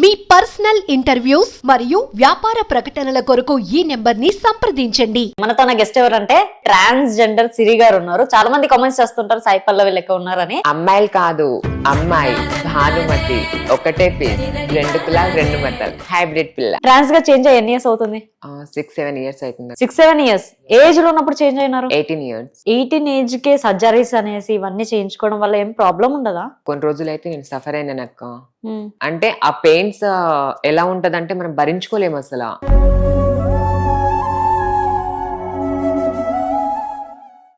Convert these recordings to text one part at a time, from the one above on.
మీ personal interviews మరియు వ్యాపార ప్రకటనల కొరకు ఈ నెంబర్ ని సంప్రదించండి. మనతో గెస్ట్ ఎవరంటే ట్రాన్స్జెండర్ సిరి గారు ఉన్నారు. చాలా మంది కామెంట్స్ చేస్తుంటారు సాయి పల్లవి లెక్క ఉన్నారని. అమ్మాయిలు కాదు, అమ్మాయి భానుమతి ఒకటే పేరు, రెండు కులాలు రెండు మతాలు, హైబ్రిడ్ పిల్ల. ట్రాన్స్ గా చేంజ్ అయ్యి ఎన్ని ఇయర్స్ అవుతుంది? 6-7 years అవుతుంది. 6-7 years ఏజ్ లో ఉన్నప్పుడు చేంజ్ అయినారు. 18 years. 18 ఏజ్ కే సర్జరీస్ అనేసి ఇవన్నీ చేయించుకోవడం వల్ల ఏం ప్రాబ్లం ఉండదా? కొన్ని రోజులు అయితే నేను సఫర్ అయినాను అక్క. అంటే ఆ పెయిన్స్ ఎలా ఉంటదంటే మనం భరించుకోలేము అసలు.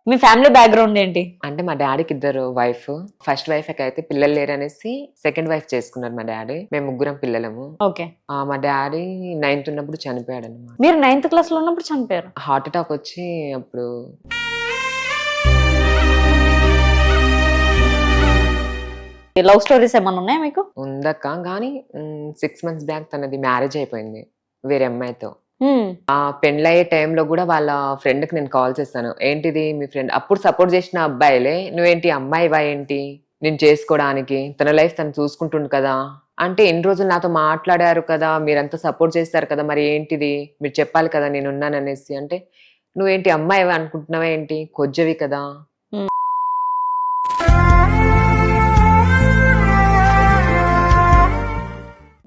మీ ఫ్యామిలీ బ్యాక్గ్రౌండ్ ఏంటి? అంటే మా డాడీకి 2 వైఫ్. ఫస్ట్ వైఫ్ అయితే పిల్లలు లేరనేసి సెకండ్ వైఫ్ చేసుకున్నారు మా డాడీ. మేము 3 పిల్లలము. ఓకే. మా డాడీ 9th ఉన్నప్పుడు చనిపోయాడు అనమాట. మీరు 9th క్లాస్ లో ఉన్నప్పుడు చనిపోయారు? హార్ట్ అటాక్ వచ్చి అప్పుడు లవ్ స్టోరీస్ ఏమన్నా ఉన్నాయా మీకు? ఉందక్క, కానీ 6 months బ్యాక్ తనది మ్యారేజ్ అయిపోయింది వేరే అమ్మాయితో. ఆ పెళ్ళయ్యే టైంలో కూడా వాళ్ళ ఫ్రెండ్ కి నేను కాల్ చేస్తాను, ఏంటిది మీ ఫ్రెండ్ అప్పుడు సపోర్ట్ చేసిన అబ్బాయిలే, నువ్వేంటి అమ్మాయివా ఏంటి నేను చేసుకోవడానికి, తన లైఫ్ తను చూసుకుంటుండు కదా అంటే, ఎన్ని రోజులు నాతో మాట్లాడారు కదా, మీరంతా సపోర్ట్ చేస్తారు కదా, మరి ఏంటిది మీరు చెప్పాలి కదా నేను ఉన్నాను అనేసి. అంటే నువ్వేంటి అమ్మాయివా అనుకుంటున్నావా ఏంటి, కొజ్జవి కదా.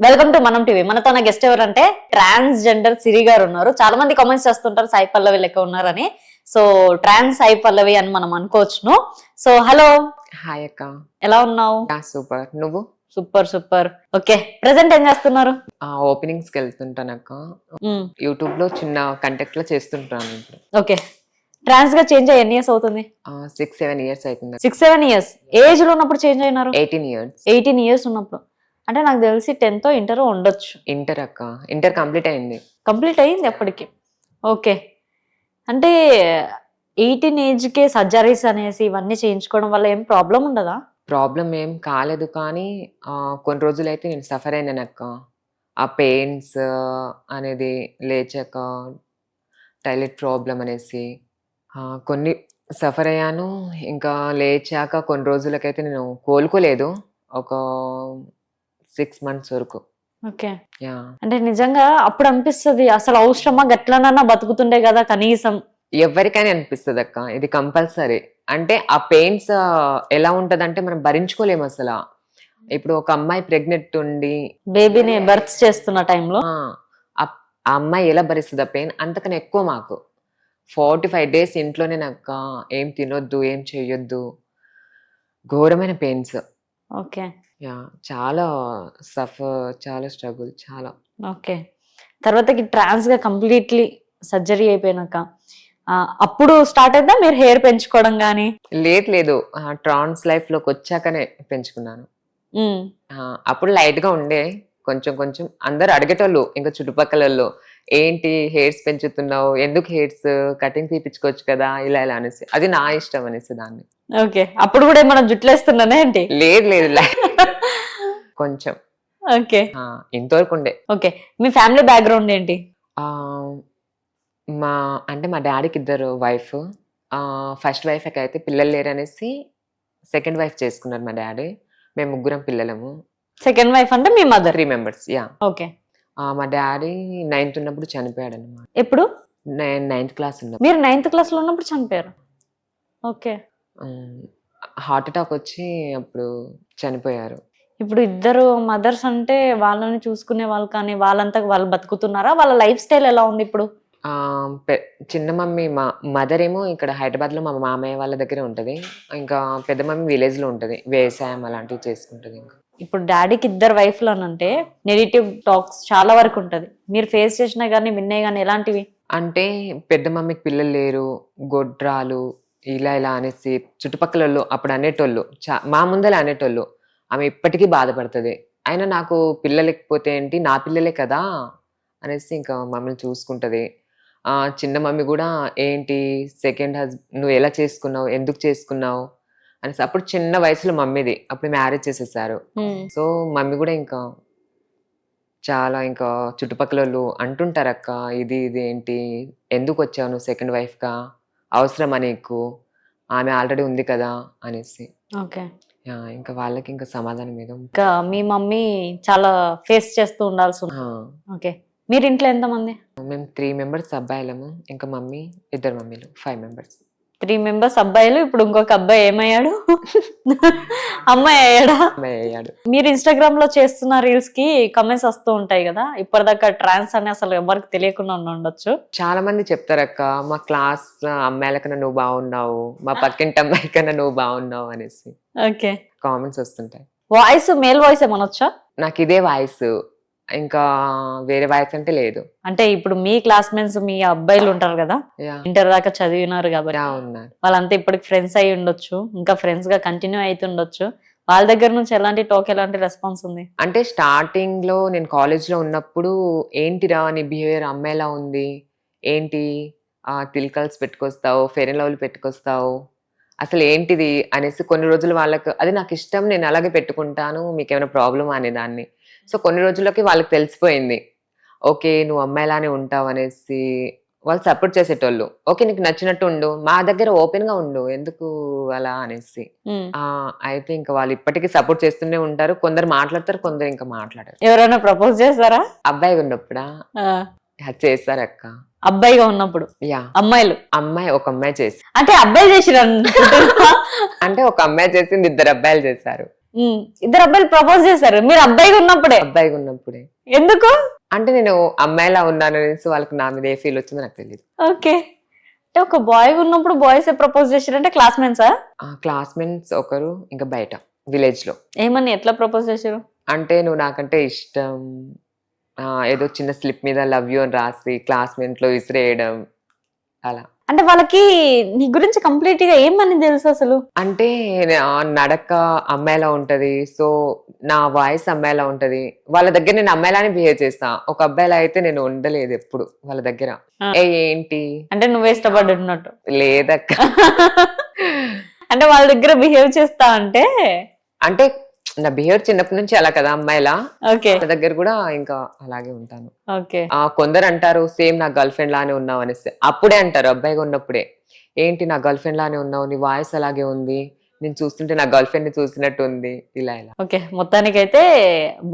వెల్కమ్ టు మనం టీవీ. మనతో గెస్ట్ ఎవరంటే ట్రాన్స్జెండర్ సిరి గారు ఉన్నారు. చాలా మంది కామెంట్స్ చేస్తుంటారు సాయి పల్లవి లెక్క ఉన్నారని. సో ట్రాన్స్ సాయి పల్లవి అని మనం అనుకోవచ్చును. So hello. హాయ్ అక్క, ఎలా ఉన్నావు? సూపర్. నువ్వు? Super super. ఓకే, ప్రెసెంట్ ఏం చేస్తున్నారు? ఓపెనింగ్స్ కి వెళ్తుంటాను అక్క. యూట్యూబ్ లో చిన్న కంటెక్ట్ లో చేస్తుంటాను ఇప్పుడు. ఓకే. ట్రాన్స్ గా చేంజ్ అయ్యి ఎన్ని ఇయర్స్ అవుతుంది? 6-7 years అవుతుంది. 6-7 years ఏజ్ లో ఉన్నప్పుడు చేంజ్ అయినారు? 18 years. 18 years ఉన్నప్పుడు అంటే నాకు తెలిసి 10th ఇంటర్ ఉండొచ్చు. ఇంటర్ అక్క, ఇంటర్ కంప్లీట్ అయింది. కంప్లీట్ అయింది అప్పటికి. ఓకే. అంటే 18 ఏజ్ కే సర్జరీస్ అనేసి ఇవన్నీ చేయించుకోవడం వల్ల ఏం ప్రాబ్లం ఉండదా? ప్రాబ్లం ఏం కాలేదు, కానీ కొన్ని రోజులు అయితే నేను సఫర్ అయినాను అక్క. ఆ పెయిన్స్ అనేది లేచాక టాయిలెట్ ప్రాబ్లం అనేసి కొన్ని సఫర్ అయ్యాను. ఇంకా లేచాక కొన్ని రోజులకైతే నేను కోలుకోలేదు, ఒక 6 months వరకు. ఓకే. అంటే నిజంగా అప్పుడు అనిపిస్తుంది, అసలు అవసరమా, గట్లనన్నా బతుకుతుండే కదా కనీసం. ఎవరికైనా అనిపిస్తుంది అక్క, ఇది కంపల్సరీ. అంటే ఆ పెయిన్స్ ఎలా ఉంటదంటే మనం భరించుకోలేము అసలు. ఇప్పుడు ఒక అమ్మాయి ప్రెగ్నెంట్ ఉండి బేబీని బర్త్ చేస్తున్న టైంలో ఆ అమ్మాయి ఎలా భరిస్తుంది ఆ పెయిన్, అంతకన్నా ఎక్కువ మాకు 45 days ఇంట్లోనే నాకు ఏం తినొద్దు, ఏం చెయ్యొద్దు, ఘోరమైన పెయిన్స్. ఓకే. చాలా సఫర్, చాలా స్ట్రగుల్, చాలా. ఓకే. తర్వాతకి ట్రాన్స్ గా కంప్లీట్లీ సర్జరీ అయిపోయినాక అప్పుడు స్టార్ట్ అయిందా మీరు హెయిర్ పెంచుకోవడం గానీ? లేదు, ట్రాన్స్ లైఫ్ లోకి వచ్చాకనే పెంచుకున్నాను. అప్పుడు లైట్ గా ఉండే, కొంచెం కొంచెం అందరు అడిగేటోళ్ళు, ఇంకా చుట్టుపక్కల వాళ్ళు, ఏంటి హెయిర్స్ పెంచుతున్నావు, ఎందుకు హెయిర్స్ కటింగ్ తీపించుకోవచ్చు కదా, ఇలా ఇలా అనేసి. అది నా ఇష్టం అనేసి దాన్ని. ఓకే. అప్పుడు కూడా ఏమన్నా జుట్లేస్తున్నానే ఏంటి? లేదు కొంచెం. ఓకే. ఇంతవరకు ఉండే. ఓకే. మీ ఫ్యామిలీ బ్యాక్గ్రౌండ్ ఏంటి? మా డాడీకి 2 వైఫ్. ఫస్ట్ వైఫ్ అయితే పిల్లలు లేరనేసి సెకండ్ వైఫ్ చేసుకున్నారు మా డాడీ. మేము 3 పిల్లలము. సెకండ్ వైఫ్ అంటే మీ మదర్? 3 members. ఓకే. మా డాడీ 9th ఉన్నప్పుడు చనిపోయాడు అనమాట. ఎప్పుడు? నేను 9th క్లాస్ ఉన్నప్పుడు. మీరు 9th క్లాస్ లో ఉన్నప్పుడు చనిపోయారు? ఓకే. హార్ట్ అటాక్ వచ్చి అప్పుడు చనిపోయారు. ఇప్పుడు 2 మదర్స్ అంటే వాళ్ళని చూసుకునే వాళ్ళు, కానీ వాళ్ళంతా వాళ్ళు బతుకుతున్నారా? వాళ్ళ లైఫ్ స్టైల్ ఎలా ఉంది ఇప్పుడు? చిన్న మమ్మీ, మా మదర్ ఏమో ఇక్కడ హైదరాబాద్ లో మా మామయ్య వాళ్ళ దగ్గరే ఉంటది. ఇంకా పెద్ద మమ్మీ విలేజ్ లో ఉంటది, వ్యవసాయం అలాంటివి చేసుకుంటది. ఇంకా ఇప్పుడు డాడీకి 2 వైఫ్లు అని అంటే నెగిటివ్ టాక్స్ చాలా వరకు ఉంటది. మీరు ఫేస్ చేసినా గానీ విన్నే గానీ ఎలాంటివి? అంటే పెద్ద మమ్మీకి పిల్లలు లేరు, గొడ్రాలు, ఇలా ఇలా అనేసి చుట్టుపక్కల వాళ్ళు అప్పుడు అనేటోళ్ళు, మా ముందర అనేటోళ్ళు. ఆమె ఇప్పటికీ బాధపడుతుంది. అయినా నాకు పిల్లలు లేకపోతే ఏంటి, నా పిల్లలే కదా అనేసి ఇంకా మమ్మల్ని చూసుకుంటది. చిన్న మమ్మీ కూడా ఏంటి సెకండ్ హస్బెండ్ నువ్వు ఎలా చేసుకున్నావు, ఎందుకు చేసుకున్నావు అనేసి. అప్పుడు చిన్న వయసులో మమ్మీది, అప్పుడు మ్యారేజ్ చేసేసారు. సో మమ్మీ కూడా ఇంకా చాలా, ఇంకా చుట్టుపక్కల వాళ్ళు అంటుంటారు, అక్క ఇది ఏంటి, ఎందుకు వచ్చావు నువ్వు సెకండ్ వైఫ్ గా, అవసరమా నీకు, ఆమె ఆల్రెడీ ఉంది కదా అనేసి. ఓకే. ఇంకా వాళ్ళకి ఇంకా సమాధానం మీద ఇంకా మీ మమ్మీ చాలా ఫేస్ చేస్తూ ఉండాల్సి ఉంది. ఓకే, మీరు ఇంట్లో ఎంతమంది? మేము 3 మెంబర్స్ అబ్బాయిలము, ఇంకా మమ్మీ 2 మమ్మీలు, 5 మెంబర్స్. 3 మెంబర్స్ అబ్బాయిలు, ఇప్పుడు ఇంకొక అబ్బాయి ఏమయ్యాడు? అమ్మాయి అయ్యాడా? అమ్మాయి అయ్యాడు. మీరు ఇన్స్టాగ్రామ్ లో చేస్తున్న రీల్స్ కి కమెంట్స్ వస్తూ ఉంటాయి కదా, ఇప్పటిదాకా ట్రాన్స్ అని అసలు ఎవరికి తెలియకుండా ఉండొచ్చు. చాలా మంది చెప్తారక్క, మా క్లాస్ అమ్మాయిల కన్నా నువ్వు బాగున్నావు, మా పక్కింటి అమ్మాయి కన్నా నువ్వు బాగున్నావు అనేసి ఓకే, కామెంట్స్ వస్తుంటాయి. వాయిస్ మేల్ వాయిస్ ఏమనొచ్చా? నాకు ఇదే వాయిస్, ఇంకా వేరే వాయిస్ అంటే లేదు. అంటే ఇప్పుడు మీ క్లాస్మేట్స్ మీ అబ్బాయిలు ఉంటారు కదా, ఇంటర్ దాకా చదివినారు కాబట్టి ఉన్నారు, వాళ్ళంతా ఇప్పటికి ఫ్రెండ్స్ అయి ఉండొచ్చు, ఇంకా ఫ్రెండ్స్ గా కంటిన్యూ అవుతుండొచ్చు. వాళ్ళ దగ్గర నుంచి ఎలాంటి టాక్, ఎలాంటి రెస్పాన్స్ ఉంది? అంటే స్టార్టింగ్ లో నేను కాలేజ్ లో ఉన్నప్పుడు, ఏంటిరా నీ బిహేవియర్ అమ్మాయిలా ఉంది, ఏంటి తిల్కల్స్ పెట్టుకొస్తావు, ఫెయిర్ అండ్ లవ్లీ పెట్టుకొస్తావు, అసలు ఏంటిది అనేసి కొన్ని రోజులు వాళ్ళకు అది నాకు ఇష్టం, నేను అలాగే పెట్టుకుంటాను, మీకేమైనా ప్రాబ్లమ్ అనేదాన్ని. సో కొన్ని రోజులకి వాళ్ళకి తెలిసిపోయింది, ఓకే నువ్వు అమ్మాయిలానే ఉంటావు అనేసి. వాళ్ళు సపోర్ట్ చేసేటోళ్ళు, ఓకే నీకు నచ్చినట్టు ఉండు, మా దగ్గర ఓపెన్ గా ఉండు, ఎందుకు అలా అనేసి. అయితే ఇంకా వాళ్ళు ఇప్పటికీ సపోర్ట్ చేస్తూనే ఉంటారు. కొందరు మాట్లాడతారు, కొందరు ఇంకా మాట్లాడారు. ఎవరైనా ప్రపోజ్ చేస్తారా? అబ్బాయిగా ఉన్నప్పుడా చేస్తారు అక్క. అబ్బాయిగా ఉన్నప్పుడు అమ్మాయిలు? ఒక అమ్మాయి చేసి, అంటే అబ్బాయి చేసిరా? అంటే ఒక అమ్మాయి చేసింది, 2 అబ్బాయిలు చేశారు. 2 అబ్బాయిలు ప్రపోజ్ చేశారు మీరు అబ్బాయిగా ఉన్నప్పుడే? ఎందుకు? అంటే నేను అమ్మాయిలా ఉన్నాను అనేసి వాళ్ళకి నా మీద ఏ ఫీల్ వచ్చిందో నాకు తెలియదు. ఓకే, అంటే ఒక బాయ్ ఉన్నప్పుడు బాయ్స్ ప్రపోజ్ చేశారంటే క్లాస్మేట్సా? క్లాస్మేట్స్ ఒకరు, ఇంకా బయట విలేజ్ లో. ఏమని, ఎట్లా ప్రపోజ్ చేశారు? అంటే నువ్వు నాకంటే ఇష్టం, ఏదో చిన్న స్లిప్ మీద లవ్ యూ అని రాసి క్లాస్మేట్ లో విసిరేయడం అలా. అంటే వాళ్ళకి నీ గురించి కంప్లీట్ గా ఏమని తెలుసు అసలు? అంటే నడక అమ్మాయిలా ఉంటది, సో నా వాయిస్ అమ్మాయిలా ఉంటది, వాళ్ళ దగ్గర నేను అమ్మాయిలానే బిహేవ్ చేస్తా. ఒక అబ్బాయిలా అయితే నేను ఉండలేదు ఎప్పుడు వాళ్ళ దగ్గర. ఏంటి అంటే నువ్వే ఇష్టపడుతున్నట్టు? లేదక్క. అంటే వాళ్ళ దగ్గర బిహేవ్ చేస్తా అంటే నా బిహేవియర్ చిన్నప్పటి నుంచి అలా కదా అమ్మాయిలా, వాళ్ళ దగ్గర కూడా ఇంకా అలాగే ఉంటాను. ఓకే, కొందరు అంటారు సేమ్ నా గర్ల్ ఫ్రెండ్ లానే ఉన్నావు అనేసి. అప్పుడే అంటారు అబ్బాయిగా ఉన్నప్పుడే, ఏంటి నా గర్ల్ ఫ్రెండ్ లానే ఉన్నావు, నీ వాయిస్ అలాగే ఉంది, నేను చూస్తుంటే నా గర్ల్ ఫ్రెండ్ ని చూసినట్టు ఉంది, ఇలా. ఓకే, మొత్తానికైతే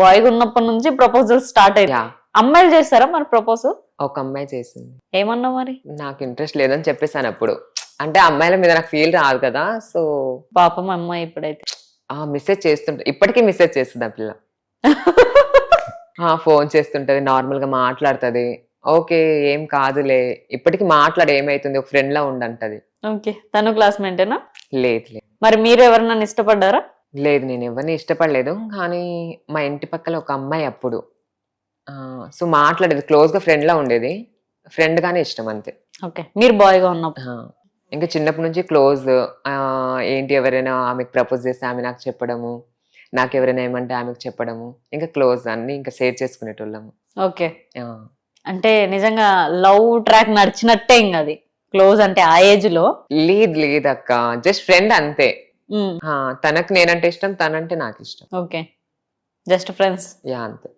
బాయ్ ఉన్నప్పటి నుంచి ప్రపోజల్ స్టార్ట్ అయ్యా. అమ్మాయిలు చేస్తారా మరి ప్రపోజ్? ఒక అమ్మాయి చేసింది. ఏమన్నా మరి? నాకు ఇంట్రెస్ట్ లేదని చెప్పేసాను అప్పుడు. అంటే అమ్మాయిల మీద నాకు ఫీల్ రాదు కదా, సో పాపం అమ్మాయి ఇప్పుడైతే మెసేజ్ చేస్తుంటా, ఇప్పటికీ మెసేజ్ చేస్తుంది ఆ పిల్ల. ఫోన్ చేస్తుంటది, నార్మల్ గా మాట్లాడుతుంది, ఓకే ఏం కాదులే, ఇప్పటికి మాట్లాడే ఏమైతుంది, ఒక ఫ్రెండ్ లా ఉండంటది. ఓకే, తను క్లాస్మేటేనా? లేదు. మరి మీరు ఎవరన్నా ఇష్టపడ్డారా? లేదు, నేను ఎవరిని ఇష్టపడలేదు, కానీ మా ఇంటి పక్కల ఒక అమ్మాయి అప్పుడు సో మాట్లాడేది, క్లోజ్ గా ఫ్రెండ్ లా ఉండేది, ఫ్రెండ్ గానే ఇష్టం అంతే. ఓకే, మీరు బాయ్ గా ఉన్నప్పుడు? ఇంకా చిన్నప్పటి నుంచి క్లోజ్. ఏంటి ఎవరైనా ఆమెకు ప్రపోజ్ చేస్తే ఆమె నాకు చెప్పడము, నాకు ఎవరైనా ఏమంటే ఆమెకు చెప్పడము, ఇంకా క్లోజ్ అన్ని ఇంకా షేర్ చేసుకునేటోళ్ళము. ఓకే, అంటే నిజంగా లవ్ ట్రాక్ నడిచినట్టే ఇంకా అది క్లోజ్ అంటే ఆ ఏజ్ లో? లేదక్క, జస్ట్ ఫ్రెండ్ అంతే. తనకు నేనంటే ఇష్టం, తనంటే నాకు ఇష్టం. Okay, just friends. అంతే.